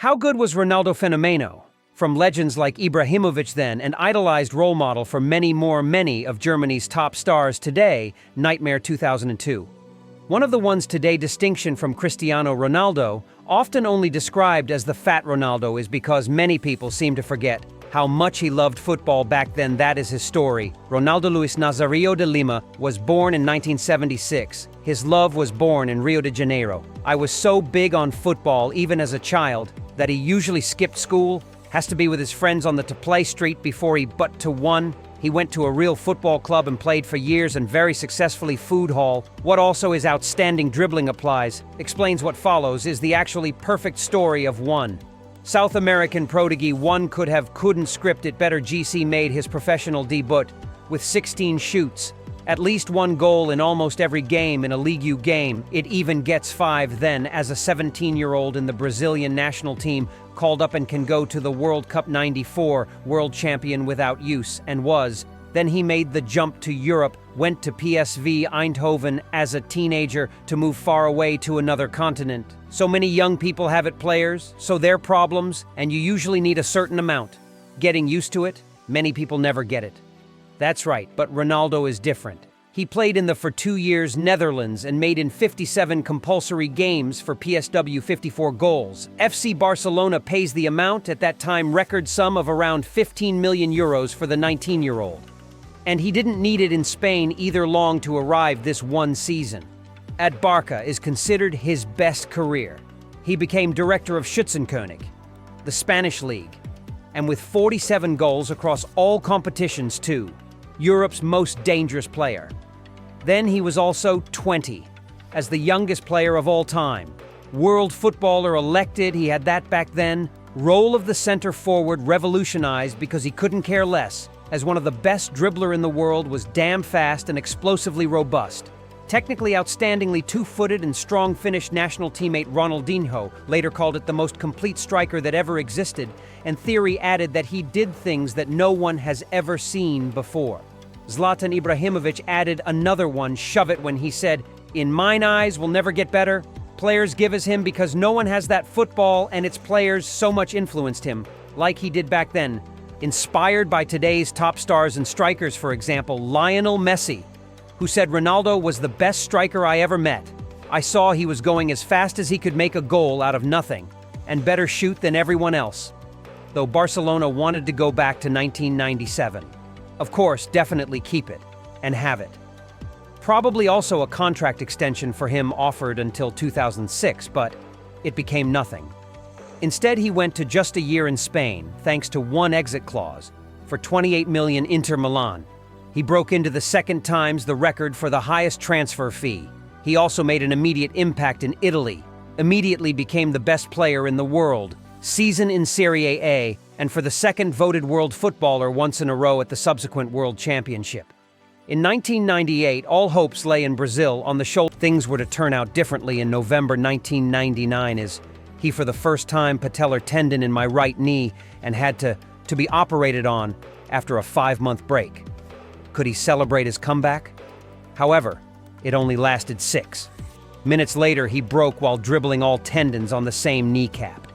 How good was Ronaldo Fennomen? From legends like Ibrahimovic then, an idolized role model for many of Germany's top stars today, Nightmare 2002. One of the ones today distinction from Cristiano Ronaldo, often only described as the Fat Ronaldo, is because many people seem to forget how much he loved football back then. That is his story. Ronaldo Luis Nazario de Lima was born in 1976. His love was born in Rio de Janeiro. I was so big on football even as a child that he usually skipped school, has to be with his friends on the to play street before he but to one. He went to a real football club and played for years and very successfully food hall. What also his outstanding dribbling explains what follows is the actually perfect story of one. South American prodigy couldn't script it better. GC made his professional debut with 16 shoots, at least one goal in almost every game in a Ligue game. It even gets 5 then as a 17-year-old in the Brazilian national team, called up and can go to the World Cup 94, world champion without use, and was. Then he made the jump to Europe, went to PSV Eindhoven as a teenager to move far away to another continent. So many young people have it, players, so their problems, and you usually need a certain amount. Getting used to it, many people never get it. That's right, but Ronaldo is different. He played in the for 2 years Netherlands and made in 57 compulsory games for PSW 54 goals. FC Barcelona pays the amount, at that time record sum of around 15 million euros for the 19-year-old. And he didn't need it in Spain either long to arrive this one season. At Barca is considered his best career. He became director of Schützenkönig, the Spanish league, and with 47 goals across all competitions too. Europe's most dangerous player. Then he was also 20, as the youngest player of all time. World footballer elected, he had that back then. Role of the center forward revolutionized because he couldn't care less, as one of the best dribbler in the world, was damn fast and explosively robust. Technically outstandingly two-footed and strong Finnish national teammate Ronaldinho later called it the most complete striker that ever existed, and theory added that he did things that no one has ever seen before. Zlatan Ibrahimovic added another one, shove it, when he said, "In mine eyes, will never get better. Players give as him because no one has that football, and its players so much influenced him, like he did back then." Inspired by today's top stars and strikers, for example, Lionel Messi, who said Ronaldo was the best striker I ever met. I saw he was going as fast as he could make a goal out of nothing, and better shoot than everyone else. Though Barcelona wanted to go back to 1997. Of course, definitely keep it, and have it. Probably also a contract extension for him offered until 2006, but it became nothing. Instead, he went to just a year in Spain, thanks to one exit clause, for 28 million Inter Milan. He broke into the second times the record for the highest transfer fee. He also made an immediate impact in Italy, immediately became the best player in the world, season in Serie A, and for the second voted world footballer once in a row at the subsequent World Championship. In 1998, all hopes lay in Brazil on the shoulder. Things were to turn out differently in November 1999 as he for the first time patellar tendon in my right knee and had to be operated on after a 5-month break. Could he celebrate his comeback? However, it only lasted 6. Minutes later, he broke while dribbling all tendons on the same kneecap.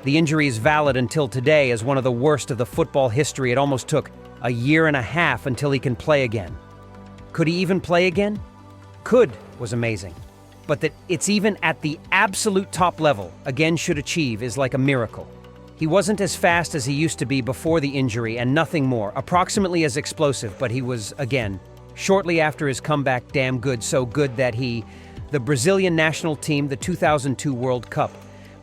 The injury is valid until today as one of the worst of the football history. It almost took a year and a half until he can play again. Could he even play again? Could was amazing. But that it's even at the absolute top level, again should achieve, is like a miracle. He wasn't as fast as he used to be before the injury and nothing more, approximately as explosive, but he was, again, shortly after his comeback, damn good, so good that the Brazilian national team, the 2002 World Cup,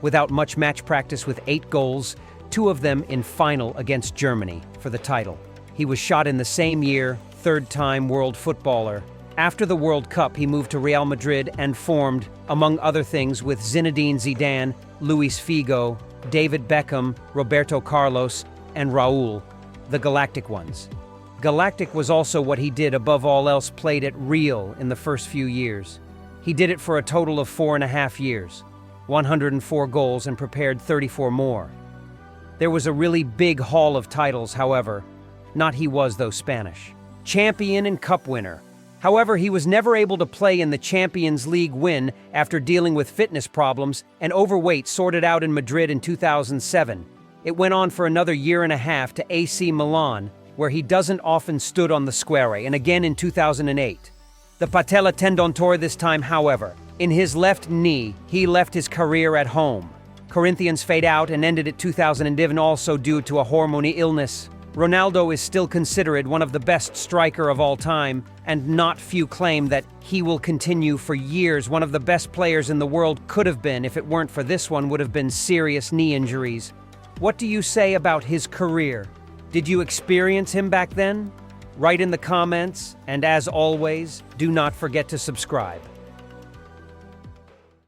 without much match practice with 8 goals, 2 of them in final against Germany for the title. He was shot in the same year, 3rd-time world footballer. After the World Cup, he moved to Real Madrid and formed, among other things, with Zinedine Zidane, Luis Figo, David Beckham, Roberto Carlos, and Raul, the Galactic ones. Galactic was also what he did above all else, played at Real in the first few years. He did it for a total of 4.5 years, 104 goals, and prepared 34 more. There was a really big haul of titles, however. Not he was, though, Spanish. Champion and cup winner. However, he was never able to play in the Champions League win after dealing with fitness problems and overweight sorted out in Madrid in 2007. It went on for another year and a half to AC Milan, where he doesn't often stood on the square, and again in 2008. The patella tendon tore this time, however. In his left knee, he left his career at home. Corinthians fade out and ended at 2011 also due to a hormonal illness. Ronaldo is still considered one of the best striker of all time, and not few claim that he will continue for years. One of the best players in the world could have been, if it weren't for this one, would have been serious knee injuries. What do you say about his career? Did you experience him back then? Write in the comments, and as always, do not forget to subscribe.